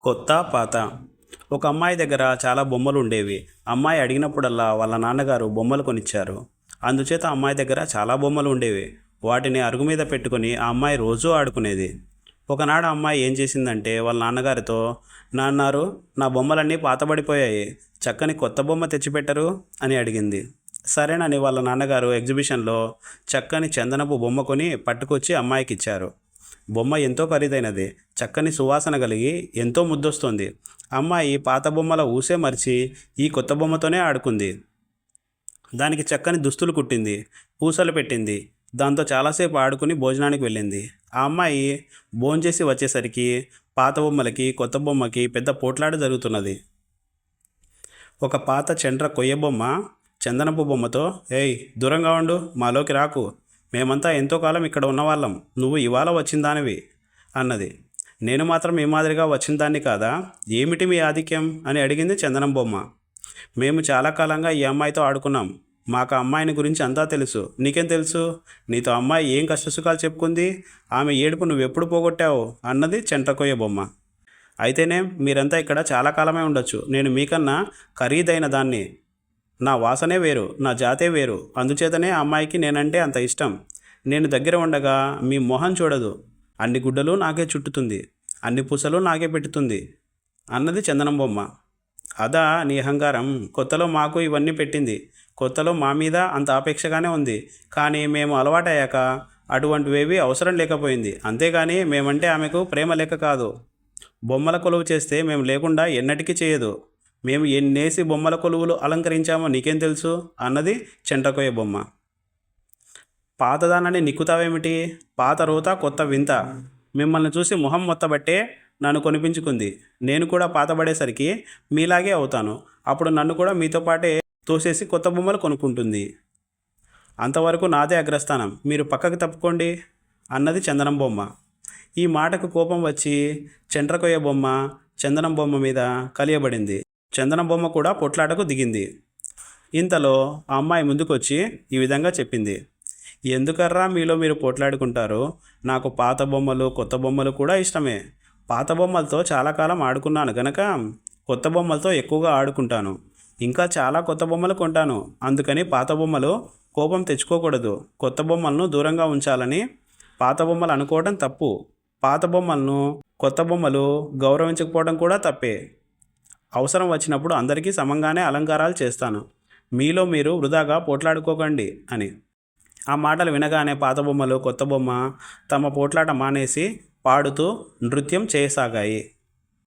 కొత్త పాత. ఒక అమ్మాయి దగ్గర చాలా బొమ్మలు ఉండేవి. అమ్మాయి అడిగినప్పుడల్లా వాళ్ళ నాన్నగారు బొమ్మలు కొనిచ్చారు. అందుచేత అమ్మాయి దగ్గర చాలా బొమ్మలు ఉండేవి. వాటిని అరుగు మీద పెట్టుకొని ఆ అమ్మాయి రోజూ ఆడుకునేది. ఒకనాడు ఆ అమ్మాయి ఏం చేసిందంటే వాళ్ళ నాన్నగారితో, నాన్నారు, నా బొమ్మలన్నీ పాతబడిపోయాయి, చక్కని కొత్త బొమ్మ తెచ్చిపెట్టరు అని అడిగింది. సరేనని వాళ్ళ నాన్నగారు ఎగ్జిబిషన్లో చక్కని చందనపు బొమ్మ కొని పట్టుకొచ్చి అమ్మాయికి ఇచ్చారు. బొమ్మ ఎంతో ఖరీదైనది, చక్కని సువాసన కలిగి ఎంతో ముద్దొస్తుంది. అమ్మాయి పాత బొమ్మల ఊసే మరిచి ఈ కొత్త బొమ్మతోనే ఆడుకుంది. దానికి చక్కని దుస్తులు కుట్టింది, పూసలు పెట్టింది. దాంతో చాలాసేపు ఆడుకుని భోజనానికి వెళ్ళింది. ఆ అమ్మాయి భోంచేసి వచ్చేసరికి పాత బొమ్మలకి కొత్త బొమ్మకి పెద్ద పోట్లాట జరుగుతున్నది. ఒక పాత చెండ్ర కొయ్య బొమ్మ చందనపు బొమ్మతో, ఏయ్ దూరంగా ఉండు, మాలోకి రాకు, మేమంతా ఎంతో కాలం ఇక్కడ ఉన్నవాళ్ళం, నువ్వు ఇవాళ వచ్చిందానివి అన్నది. నేను మాత్రం ఈ మాదిరిగా వచ్చిందాన్ని కాదా, ఏమిటి మీ ఆధిక్యం అని అడిగింది చందనం బొమ్మ. మేము చాలా కాలంగా ఈ అమ్మాయితో ఆడుకున్నాం, మాకు ఆ అమ్మాయిని గురించి అంతా తెలుసు, నీకేం తెలుసు, నీతో అమ్మాయి ఏం కష్టసుఖాలు చెప్పుకుంది, ఆమె ఏడుపు నువ్వెప్పుడు పోగొట్టావు అన్నది చెంటకొయ్య బొమ్మ. అయితేనే మీరంతా ఇక్కడ చాలా కాలమే ఉండొచ్చు, నేను మీకన్నా ఖరీదైన దాన్ని, నా వాసనే వేరు, నా జాతే వేరు, అందుచేతనే ఆ అమ్మాయికి నేనంటే అంత ఇష్టం. నేను దగ్గర ఉండగా మీ మొహం చూడదు, అన్ని గుడ్డలు నాకే చుట్టుతుంది, అన్ని పూసలు నాకే పెట్టుతుంది అన్నది చందనం బొమ్మ. అదా నీ అహంకారం, కొత్తలో మాకు ఇవన్నీ పెట్టింది, కొత్తలో మా మీద అంత ఆపేక్షగానే ఉంది, కానీ మేము అలవాటయ్యాక అటువంటివేవి అవసరం లేకపోయింది, అంతేగాని మేమంటే ఆమెకు ప్రేమ లేక కాదు. బొమ్మల కొలువు చేస్తే మేము లేకుండా ఎన్నటికీ చేయదు, మేము ఎన్నేసి బొమ్మల కొలువులు అలంకరించామో నీకేం తెలుసు అన్నది చెంటకొయ్య బొమ్మ. పాతదానని నిక్కుతావేమిటి, పాత రోత కొత్త వింత, మిమ్మల్ని చూసి మొహం మొత్తబట్టే నన్ను కొనిపించుకుంది, నేను కూడా పాతబడేసరికి మీలాగే అవుతాను, అప్పుడు నన్ను కూడా మీతో పాటే తోసేసి కొత్త బొమ్మలు కొనుక్కుంటుంది, అంతవరకు నాదే అగ్రస్థానం, మీరు పక్కకి తప్పుకోండి అన్నది చందనం బొమ్మ. ఈ మాటకు కోపం వచ్చి చెంట్రకొయ్య బొమ్మ చందనం బొమ్మ మీద కలియబడింది. చందనం బొమ్మ కూడా పొట్లాటకు దిగింది. ఇంతలో ఆ అమ్మాయి ముందుకొచ్చి ఈ విధంగా చెప్పింది, ఎందుకర్రా మీలో మీరు పోట్లాడుకుంటారు, నాకు పాత బొమ్మలు కొత్త బొమ్మలు కూడా ఇష్టమే, పాత బొమ్మలతో చాలా కాలం ఆడుకున్నాను గనక కొత్త బొమ్మలతో ఎక్కువగా ఆడుకుంటాను, ఇంకా చాలా కొత్త బొమ్మలు కొంటాను, అందుకని పాత బొమ్మలు కోపం తెచ్చుకోకూడదు, కొత్త బొమ్మలను దూరంగా ఉంచాలని పాత బొమ్మలు అనుకోవడం తప్పు, పాత బొమ్మలను కొత్త బొమ్మలు గౌరవించకపోవడం కూడా తప్పే, అవసరం వచ్చినప్పుడు అందరికీ సమంగానే అలంకారాలు చేస్తాను, మీలో మీరు వృధాగా పోట్లాడుకోకండి అని. ఆ మాటలు వినగానే పాత బొమ్మలు కొత్త బొమ్మ తమ పోట్లాట మానేసి పాడుతూ నృత్యం చేయసాగాయి.